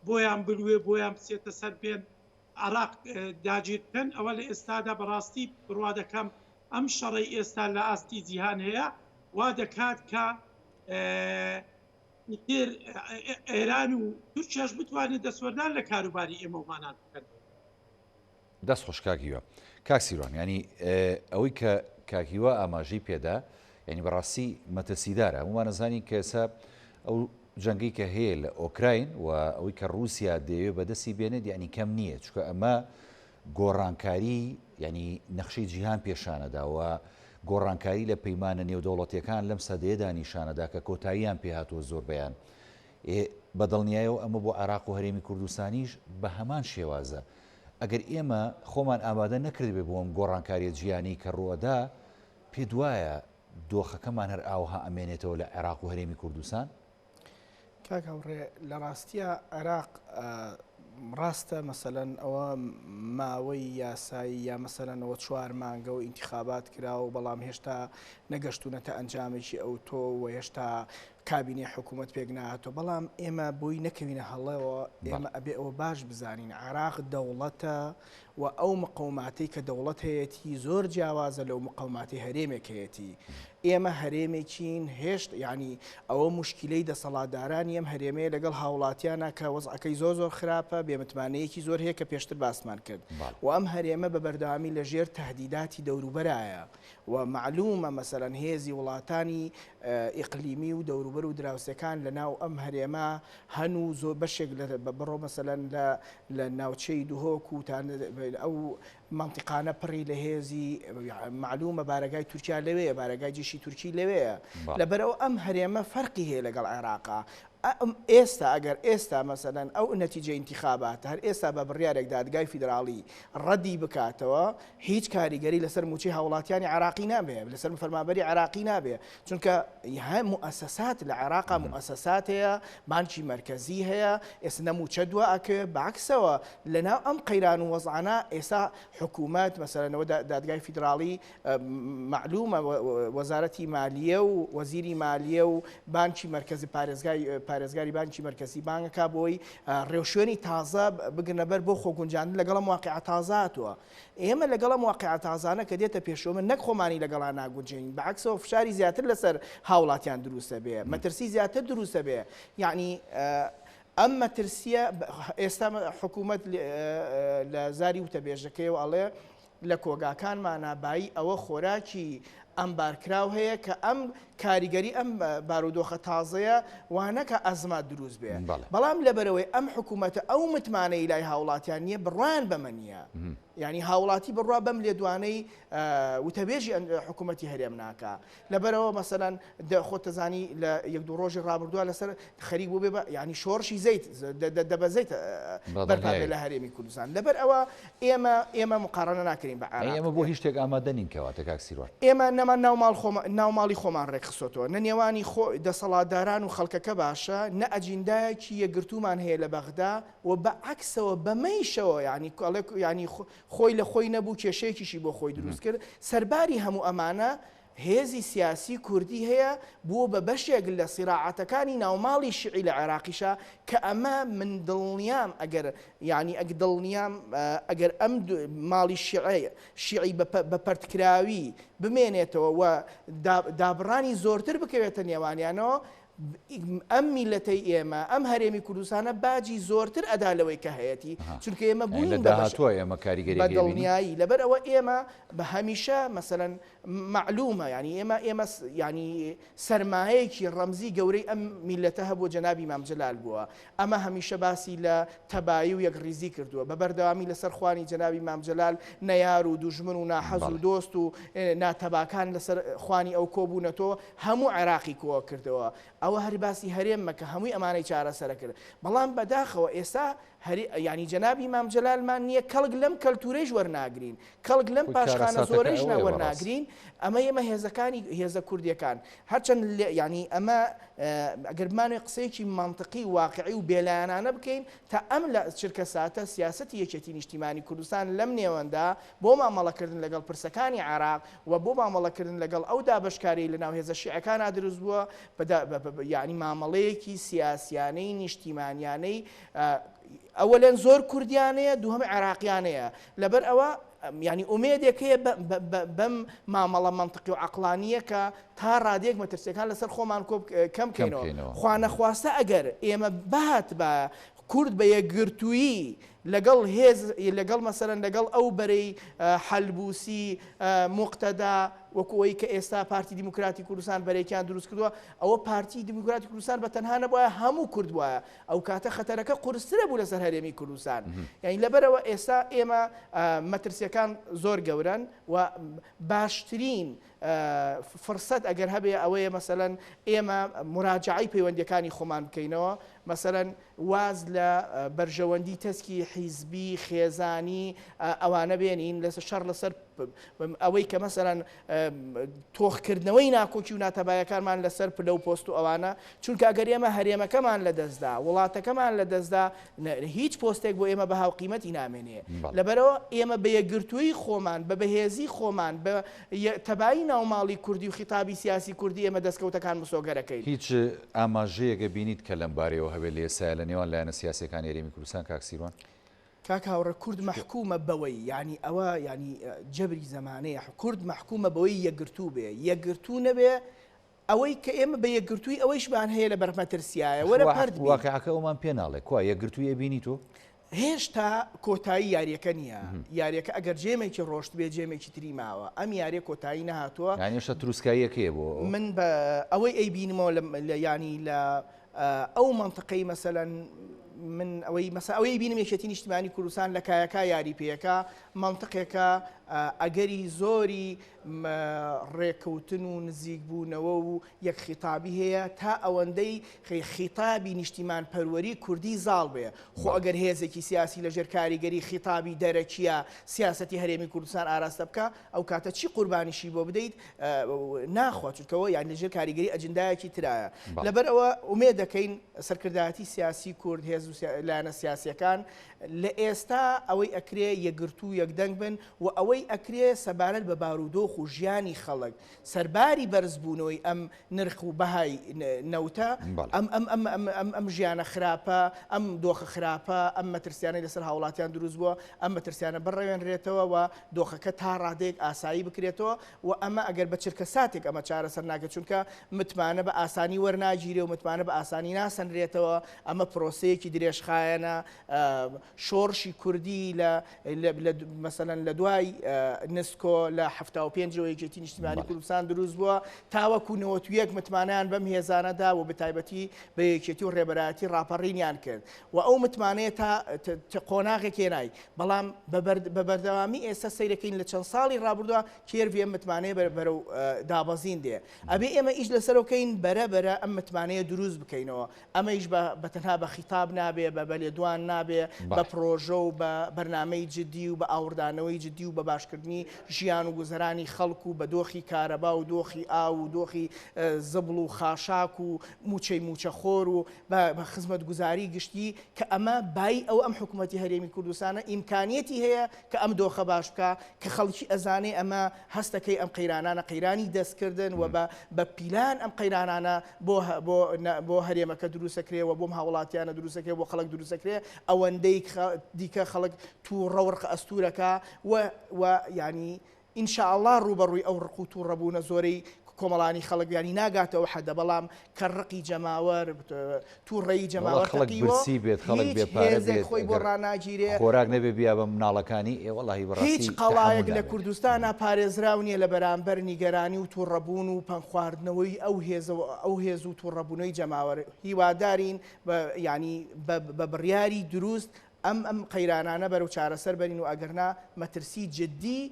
بۆیان بلوێ بۆیان بچێتە سەر پێن عراق داگیر بکەن ئەوە لە ئێستادا بەڕاستی بڕوا دەکەم ئەم شەڕی ئێستا لە ئاستی جیهان هەیە وا دەکات کە ئێران و تورکیاش بتوانێت دەسوەردان لە کاروباری ئێمەمانان بکەن دەست خۆشکاکیوە کاکسیروان ینی ئەوەی کە کاکیوە ئاماژەی پێدا ینی بەڕاستی مەتەسیدارە هەمومان نەزانین کە ئێستا ئەو جەنگی کە هەیە لە ئۆکراین و ئەوەی کە رووسیا دەیەوێت بەدەستی بێنێت ینی کەم نییە چکە ئەمە گۆڕانکاری ینی نەخشەی جیهان پێشانەداوە گۆڕانکاری لە پەیمانە نێودەوڵەتیەکان لەم سەدەیەدا نیشانەدا کە کۆتاییان پێهاتوە زۆر بەیان بەدڵنیایەوە ئەمە بۆ عراق و هەرێمی کوردستانیش بە هەمان شێوازە ئەگەر ئێمە خۆمان ئامادە نەکردبێ بۆ ئەم گۆڕانکاریە جیهانی کە ڕووەدا پێ دوایە دۆخەکەمان هەر ئاوها ئەمێنێتەوە لە عێراق و هەرێمی کوردستان کاکەوڕێ لە ڕاستیە عێراق ڕاستە مەسەلەن ئەوە ماوەی یاسایی یا مەسەلەنەوە 4 مانگە و ئینتیخابات کراوە و بەڵام هێشتا نەگەشتونەتە ئەنجامێکی ئەو تۆ و هێشتا کابینێ حکوومەت پێک نهاتۆ بەڵام ئێمە بۆی نەکەوینە هەڵەوە ئێمە ئەبێ ئەوە باش بزانین عێراق دەوڵەتە و ئەو مقەوماتی کە دەوڵەت هەیەی زۆر جیاوازە لەو مقەوماتی هەرێمێک هەیەی ئێمە هەرێمێکین هێشت ینی ئەوە مشکلەی دەسەڵاتدارانی ئەم هەرێمەیە لەگەڵ هاوڵاتیانە کە وەزعەکەی زۆر خراپە بێمتمانەیەکی زۆر هەیە کە پێشتر باسمان کرد و ئەم هەرێمە بە بەردەوامی لەژێر تەهدیداتی دەوروبەرایە و معلومە مەسەلەن هێزی وڵاتانی ئیقلیمی و دەوروبەر و دراوسەکان لە ناو ئەم هەرێمە هەنوو زۆر بەشێک بڕۆ مەسەلەن لە ناوچەی دوهۆک و ئەو منطقانە پڕی لە هێزی معلومە بارگای تورکیا لەوەیە بارگای جیشی تورکی لەوەیە لەبەرەوە ئەم هەرێمە فەرقی هەیە لەگەڵ عێراقا ئێستا ئەگەر ئێستا مەسەلەن ئەو نەتیجە ئینتیخابات هەر ئێستا بە بڕیارێک دادگای فیدراڵی ڕەدی بکاتەوە هیچ کاریگەری لەسەر موچەی هاوڵاتیانی عراقی نابێ لەسەر فەرمانبەری عراقی نابێ چونکە هەم مؤسسات لە عێراقا مؤسسات هەیە بانکی مرکزی هەیە ئێستا نەموچە دووە ئەکە باکسەوە لەناو ئەم قەیران و وەزعانە ئێستا حکوومەت مەسەلەنەوە دادگای فیدراڵی معلومە وەزارەتی مالیە و وەزیری مالیە و بانکی مرکزی پارێزگاری بانکی مرکزی بانگەکە بۆی ڕێوشێنی تازە بگرنە بەر بۆ خۆگونجاندن لەگەڵم واقعە تازاتوە ئێمە لەگەڵم واقعە تازانە کە دێتە پێشۆمە نەک خۆمانی لەگەڵا ناگونجین بەعکسەوە فشاری زیاتر لەسەر هاوڵاتیان دروستە بێ مەترسی زیاتر دروستە بێ یعنی ئەم مەترسیە ئێستا حکوومەت لە زاری وتەبێژەکەیەوە ئەڵێ لە کۆگاکانمانە بایی ئەوە خۆراکی ئەم بارکراو هەیە کە ئەم کاریگەری ئەم بارودۆخە تازەیە وانەکە ئەزمات دروست بێ بەڵام لەبەرەوەی ئەم حکوومەتە ئەو متمانەی لای هاوڵاتیان نییە بڕوان بەمە نییە ینی هاوڵاتی بڕوا بەم لێدوانەی وتەبێژی حکوومەتی هەرێم ناکە لەبەرەوە مەسەلاً خۆتەزانی لە یەک دوو ڕۆژی ڕابردووە لەسەر خەریک بوو بێ ینی شۆڕشی زەیت دەبەزیت بەرپێ لە هەرێمی کوردستان لەبەر ئەوە ئێمە مقارنە ناکەین بە ئێمە بۆ هیچ شتێک ئامادە نین کەواتە کاک سیروان ئێمە نەمان ناوماڵی خۆمان ڕێکخستۆتەوە نە نێوانی دەسەڵاتداران و خەڵکەکە باشە نە ئەجیندایەکی یەکگرتومان هەیە لە بەغدا و بەعکسەوە بەمەیشەوە ینی خۆی لە خۆی نەبوو کێشەیەکیشی بۆ خۆی دروست کرد سەرباری هەموو ئەمانە هێزی سیاسی کوردی هەیە بووە بە بەشێک لە سیراعەتەکانی ناوماڵی شیعی لە عێراقیشە کە ئەمە من دڵنیام ئەگەر ئەم ماڵی شیعی بە پەرتکراوی بمێنێتەوە و دابڕانی زۆرتر بکەوێتە نێوانیانەوە ئەم میلەتەی ئێمە ئەم هەرێمی کوردستانە باجی زۆرتر ئەدالەوەی کە هەیەی چونکە ئێمە بووین ئێمە کاریگەری بە دڵنیایی لەبەر ئەوە ئێمە بە هەمیشە مەسەلاً معلومە ینی ئێمە ینی سەرمایەیەکی ڕەمزی گەورەی ئەم میلەتە هەبوو جەنابی مام جەلال بووە ئەمە هەمیشە باسی لە تەبایی و یەکڕیزی کردووە بە بەردەوامی لەسەر خوانی جەنابی مام جەلال نەیار و دوژمن و ناحەز و دۆست و ناتەباکان لەسەر خوانی ئەو کۆبوونەتەوە هەموو عێراقی کۆ کردەوە ئەوە هەر باسی هەرێمە کە هەمووی ئەمانەی چارەسەرە کرد بەڵام بەداخەوە ئێستا ینی جەنابی مام جەلالمان نییە کەڵک لەم کەلتورەیش وەرناگرین کەڵک لەم پاشخانە زۆرەش وەرناگرین ئەمە ئێمە هێزەکانی هێزە کوردیەکان هەرچەند ینی ئەمە ئەگەرمانێ قسەیەکی منطقی واقعی و بێلایەنانە بکەین تا ئەم لە چرکە ساتە سیاسەتی یەکێتی نیشتیمانی کوردستان لەم نێوەندا بۆ مامەڵەکردن لەگەڵ پرسەکانی عێراق و بۆ مامەڵەکردن لەگەڵ ئەو دابەشکاری لە ناو هێزە شیعەکانە دروست بووە ینی مامەڵەیەکی سیاسیانەی نیشتیمانیانەی ئەوەلێن زۆر کوردیانەیە دووهەم عێراقیانەیە لەبەر ئەوە ینی ئومێدێکەیە بەم مامەڵە منطقی و عەقلانیە کە تا ڕادێک مەترسیەکان لەسەر خۆمان کەم بکەینەوە خوا نەخواستە ئەگەر ئێمە بات بە کورد بە یەکگرتوویی لەگەڵ مەسەرەن لەگەڵ ئەو بەرەی حەلبوسی موقتەدا وەکوەوەی کە ئێستا پارتی دیموکراتی کوردستان بەرێکیان دروست کردووە ئەوە پارتی دیموکراتی کوردستان بە تەنها نەبووە هەموو کورد وایە ئەو کاتە خەتەرەکە قورسترە بوو لەسەر هەرێمی کوردستان یعنی لەبەرەوە ئێستا ئێمە مەترسیەکان زۆر گەورن و باشترین فرسەت ئەگەر هەبێ ئەوەیە مەسەلاً ئێمە مراجعەی پەیوەندیەکانی خۆمان بکەینەوە مەسەلاً واز لە بەرژەوەندی تەسکی حیزبی خێزانی ئەوانە بێنین شەڕ لەسەر ئەوەی کە مەسەلاً تۆخکردنەوەی ناکۆکی و ناتەبایەکانمان لەسەر پلە و پۆست و ئەوانە چونکە ئەگەر ئێمە هەرێمەکەمان لەدەستدا وڵاتەکەمان لەدەستدا هیچ پۆستێک بۆ ئێمە بە هاوقیمەتی نامێنێ لەبەرەوە ئێمە بە یەکگرتووی خۆمان بە بەهێزی خۆمان بە تەبایی ناوماڵی کوردی و خیتابی سیاسی کوردی ئێمە دەستکەوتەکان مسۆگەرەکەین هیچ ئاماژەیەکە بینیت کە لەم بارەوە هەبێت لە ئێستا لە نێوان لایەنە سیاسیەکان هەرێمی کوردستان کاک سیروان کاک هاوڕە کورد مەحکومە بەوەی ینی ئەوە ینی جەبری زەمانەیە کورد مەحکومە بەوەی یەکگرتوو بێ یەکگرتوو نەبێ ئەوەی کە ئێمە بە یەکگرتووی ئەوەیشمان هەیە لە بەرمەترسیایە وەرە پەرد واقعەکە ئەومان پێ ناڵێ کو یەکگرتوویە بینی تۆ هێشتا کۆتایی یاریەکە نییە یاریەکە ئەگەر جێمێکی ڕۆشت بێ جێمێکی تری ماوە ئەم یاریە کۆتایی نەهاتووە یانیشە تروسکاییەکەیە بۆ من بە ئەوەی ئەیبینمەوە ینی لە ئەو منطقەی مەسەلاً من ئەوەی بینم یەکێتی نیشتیمانی کوردستان لە کایەکە یاری پێەکە منطقێکە ئەگەری زۆری ڕێکەوتن و نزیک بوونەوە و یەک خیتابی هەیە تا ئەوەندەی خیتابی نیشتیمان پەروەری کوردی زاڵ بێ خۆ ئەگەر هێزێکی سیاسی لەژێر کاریگەری خیتابی دەرەکیە سیاسەتی هەرێمی کوردستان ئاراستە بکە ئەو کاتە چی قوربانیشی بۆ بدەیت ناخوا چونکەوە یان لەژێر کاریگەری ئەجندایەکی ترایە لەبەر ئەوە ئومێد دەکەین سەرکردایەتی سیاسی کورد هێز لایەنە سیاسیەکان لە ئێستا ئەوەی ئەکرێ یەکگرتوو یەکدەنگ بن و ئەوەی ئەوەی ئەکرێ سەبارەت بە بارودۆخ و ژیانی خەڵک سەرباری بەرزبوونەوەی ئەم نرخ و بەهای نەوتە ئەم ژیانە خراپە ئەم دۆخە خراپە ئەم مەترسیانەی لەسەر هاوڵاتیان دروست بووە ئەم مەترسیانە بڕێوێنرێتەوە و دۆخەکە تا ڕادێک ئاسایی بکرێتەوە و ئەمە ئەگەر بە چرکە ساتێک ئەمە چارەسەر ناکە چونکە متمانە بە ئاسانی وەرناگیرێ و متمانە بە ئاسانی ناسەنرێتەوە ئەمە پرۆسەیەکی درێژخایەنە شۆڕشی کوردی مەسەلەن لە دوای نسکۆ لە 75 یەکێتی نیشتیمانی کوردستان دروست بووە تاوەکو 91 متمانیان بەم هێزانەدا و بەتایبەتی بە یەکێتی و ڕێبەرایەتی ڕاپەڕینیان کرد و ئەو متمانەیە تا قۆناغێک هێنای بەڵام بە بەردەوامی ئێستا سەیرەکەین لە چەند ساڵی ڕابردووە کێرڤێ متمانەیە بەرەو دابەزین دێ ئەبێ ئێمە ئیش لەسەرەوەکەین بەرە ئەم متمانەیە دروست بکەینەوە ئەمەیش بەتەنها بە خیتاب نابێ بە بەلێدوان نابێ بە پرۆژە و بە بەرنامەی جدی و بە ئاوردانەوەی جدی و بە باشکردنی ژیان و گوزەرانی خەڵک و بە دۆخی کارەبا و دۆخی ئاو و دۆخی زبڵ و خاشاک و موچەی موچەخۆر و بە خزمەت گوزاری گشتی کە ئەمە بای ئەو ئەم حکوومەتی هەرێمی کوردستانە ئیمکانیەتی هەیە کە ئەم دۆخە باش بکە کە خەڵکی ئەزانێ ئەمە هەستەکەی ئەم قەیرانانە قەیرانی دەستکردن و بە پیلان ئەم قەیرانانە بۆ هەرێمەکە دروستەکرێەوە بۆم هاوڵاتیانە دروستەکرێ بۆ خەڵک دروستەکرێ ئەوەندەی دیکە خەڵک تووڕەوڕق ئەستورەکە و ینی ئینشاءالله ڕوبەڕووی ئەو ڕق و تووڕەبوونە زۆرەی کۆمەڵانی خەڵک ینی ناگاتەوە حەدە بەڵام کە ڕقی جەماوەر تووڕێی جەماوەر خەڵک برسی بێت خەڵک بێپارە بێت خۆی بۆ ڕناگیرێ خۆراک نەبێ بیا بە مناڵەکانی وەڵاهی بەڕاستی هیچ قەڵایەک لە کوردستانە پارێزراو نیە لە بەرامبەر نیگەرانی و تووڕەبوون و پەنخواردنەوەی ئەو هێز و تووڕەبوونەوەی جەماوەر هیوادارین ینی بە بڕیاری دروست ئەم قەیرانانە بەرەو چارەسەر بەرین و ئەگەرنا مەترسی جدی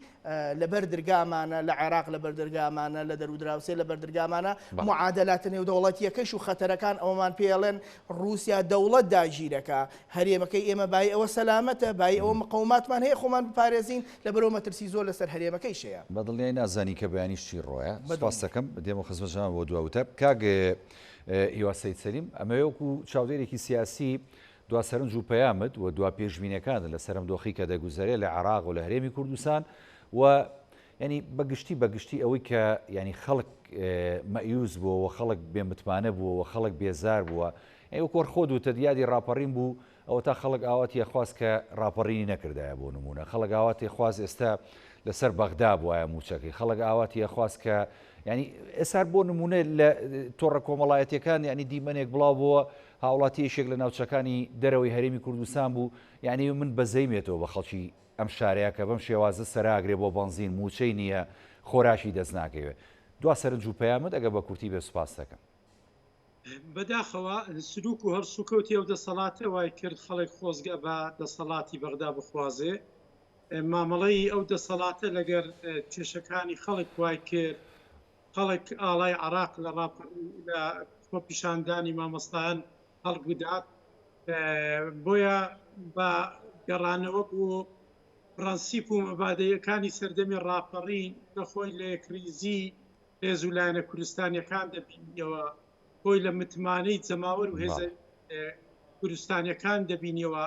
لەبەر دەرگامانە لە عێراق لەبەر دەرگامانە لە دەرودراوسێ لەبەر دەرگامانە معادلاتە نێو دەوڵەتیەکەش و خەتەرەکان ئەومان پێڵێن رووسیا دەوڵەت داگیرەکە هەرێمەکەی ئێمە بای ئەوە سەلامەتە بای ئەوە مقاوماتمان هەیە خۆمان بپارێزین لەبەرەوە مەترسی زۆر لەسەر هەرێمەکەی شەیە بەدڵنیای نازانی کە بەیانیش چی ڕۆیە سپاس دەکەم دێمە خزمەتجان بۆ دواوتە کاک هیوا سەید سەلیم ئەمە وەکو چاودێرێکی سیاسی دوا سەرنج و پەیامت و دوا پێشبینەکانت لە سەرم دۆخی کە دەگوزارێت لە عێراق و لە هەرێمی کوردستان و ینی بەگشتی ئەوەی کە ینی خەڵک مەیوز بووە خەڵک بێمتمانە بووە خەڵک بێزار بووە ئەو کۆرخۆ و تەدیادی ڕاپەڕین بوو ئەوە تا خەڵک ئاواتی خواست کە ڕاپەڕینی نەکردایە بۆ نمونە خەڵک ئاواتی خواست ئێستا لەسەر بەغدا بووایە موچەکەی خەڵک ئاواتی خواست کە ینی ئێسار بۆ نمونە لە تۆڕە کۆمەڵایەتیەکان ینی دیمەنێک بڵاو بووە هاوڵاتیەشێک لە ناوچەکانی دەرەوەی هەرێمی کوردستان بوو یعنی من بەزەیمێتەوە بە خەڵکی ئەم شارەیە کە بەم شێوازە سەراگرێ بۆ بەنزین موچەی نییە خۆراشی دەست ناکەوێت دوا سەرنج و پەیامت ئەگە بە کورتی بێ سوپاس دەکەم بەداخەوە سلوک و هەرسوکەوتی ئەو دەسەڵاتە وای کرد خەڵک خۆزگە بە دەسەڵاتی بەغدا بخوازێ مامەڵەی ئەو دەسەڵاتە لەگەر کێشەکانی خەڵک وای کرد خەڵک ئاڵای عێراق لە خۆپیشاندانی مامۆستایان هەڵبدات بۆیە بە گەڕانەوە بوو پرەنسیپ و مەبادەیەکانی سەردەمی ڕاپەڕین دەخۆی لە کریزی هێز و لایەنە کوردستانیەکان دەبینیەوە خۆی لە متمانەی جەماوەر و هێزە کوردستانیەکان دەبینیەوە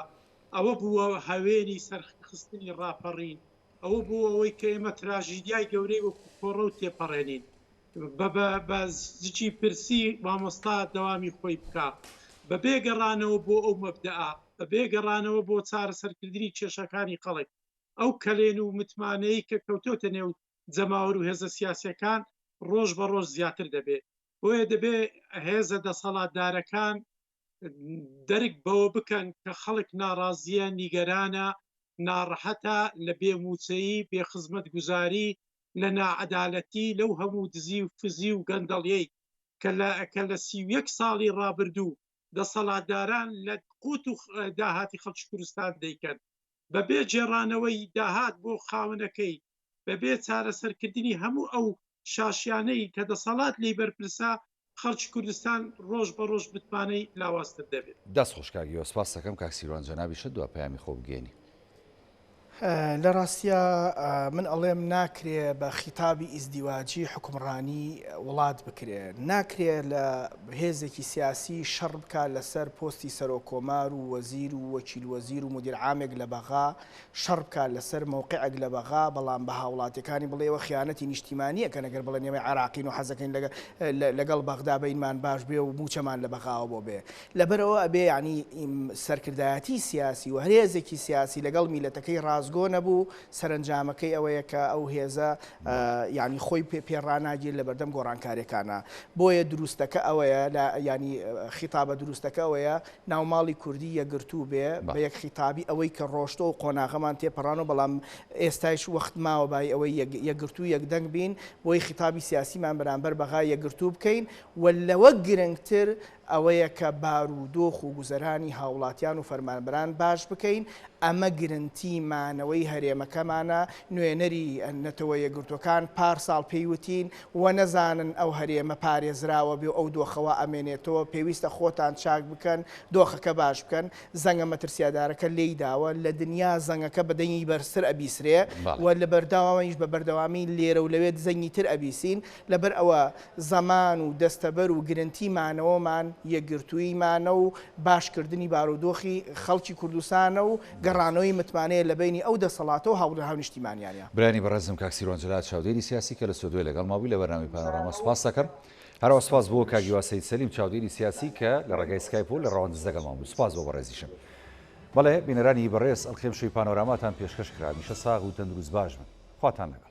ئەوە بووە هەوێنی سەرخستنی ڕاپەڕین ئەوە بوو ئەوەی کە ئێمە تراژیدیای گەورەی وەکو کۆڕە و تێپەڕێنین بە زیچی پرسی مامۆستا دەوامی خۆی بکە بە بێگەڕانەوە بۆ ئەو مەبدەئە بە بێگەڕانەوە بۆ چارەسەرکردنی کێشەکانی خەڵک ئەو کەلێن و متمانەی کە کەوتۆتە نێو جەماوەر و هێزە سیاسیەکان ڕۆژ بە ڕۆژ زیاتر دەبێت بۆیە دەبێ هێزە دەسەڵاتدارەکان دەرک بەوە بکەن کە خەڵک ناڕازیە نیگەرانە ناڕەحەتە لە بێموچەیی بێخزمەت گوزاری لە نائەدالەتی لەو هەموو دزی و فزی و گەندەڵیەی کە لە 31 ساڵی ڕابردوو دەسەڵاتداران لە قوت و داهاتی خەڵکی کوردستان دەیکەن بەبێ جێڕانەوەی داهات بۆ خاونەکەی بەبێ چارەسەرکردنی هەموو ئەو شاشیانەی کە دەسەڵات لی بەرپرسا خەڵکی کوردستان ڕۆژ بە ڕۆژ بتمانەی لاوااستر دەبێت دەست خۆشکاگیەوە سپاس دەکەم کاک سیروان جەنابی شت دوا پەیامی خۆ بگەێنی لە ڕاستیە من ئەڵێم ناکرێ بە خیتابی ئیزدیواجی حکومڕانی وڵات بکرێ، ناکرێ لە هێزێکی سیاسی شەڕ بکات لەسەر پۆستی سەرۆکۆمار و وەزیر و وەکیل وەزیر و مدیر عامێک لە بەغا، شەڕ بکات لەسەر مووقعێک لە بەغا، بەڵام بە هاوڵاتیەکانی بڵێەوە خیانەتی نیشتیمانیە کە نەگەر بڵێن ئێمە عێراقین و حەزەکەین لەگەڵ بەغدا بینمان باش بێ و موچەمان لە بەغاوە بۆ بێ. لەبەرەوە ئەبێ ینی سەرکردایەتی سیاسی و هەرێزێکی سیاسی لەگەڵ میلەتەکەی ڕازگۆ نەبوو سەرنجامەکەی ئەوەیە کە ئەو هێزە ینی خۆی پێڕاناگیر لە بەردەم گۆڕانکاریەکانە. بۆیە دروستەکە ئەوەیە ینی خیتابە دروستەکە ئەوەیە ناوماڵی کوردی یەکگرتوو بێ بە یەک خیتابی ئەوەی کە ڕۆشتۆ و قۆناغەمان تێپەڕان و بەڵام ئێستایش وەخت ماوە بای ئەوەی یەکگرتوو یەکدەنگ بین بۆی خیتابی سیاسیمان بەرامبەر بەغا یەکگرتوو بکەین و لەوە گرنگتر ئەوەیە کە بارودۆخ و گوزەرانی هاوڵاتیان و فەرمانبەران باش بکەین. ئەمە گرنگتیمانەوەی هەرێمەکەمانە نوێنەری نەتەوە یەکگرتوەکان پارساڵ پێیوتین و نەزانن ئەو هەرێمە پارێزراوە بێ ئەو دۆخەوە ئەمێنێتەوە پێویستە خۆتان چاک بکەن دۆخەکە باش بکەن. زەنگە مەترسیادارەکە لێی داوە لە دنیا زەنگەکە بەدەنگی بەرزتر ئەبیسرێ و لە بەرداوامەیش بە بەردەوامی لێرە و لەوێت زەنگی تر ئەبیسین. لەبەر ئەوە زەمان و دەستەبەر و گرنگتیمانەوەمان یەکگرتوویمانە و باشکردنی بارودۆخی خەڵکی کوردستانە و گەڕانەوەی متمانەیە لە بینی ئەو دەسەڵاتە و هاونیشتیمانیانە. برانی بەڕێزم کاک سیروان جەلات چاودێری سیاسی کە لە سودوێ لەگەڵ مابووی لە بەرنامەی پانۆراما سوپاس دەکەم. هەروە سوپاس بۆ کاگیوا سەید سەلیم چاودێری سیاسی کە لە ڕێگای سکایپ و لە ڕەواندز لەگەڵ مابوو. سوپاس بۆ بەڕێزیشم. بەڵێ بینەرانی بەڕێز ئەڵخێم شەوی پانۆراماتان پێشکەش کرا. میشە ساغ و تەندروست باش بن. خواتان لەگەڵ.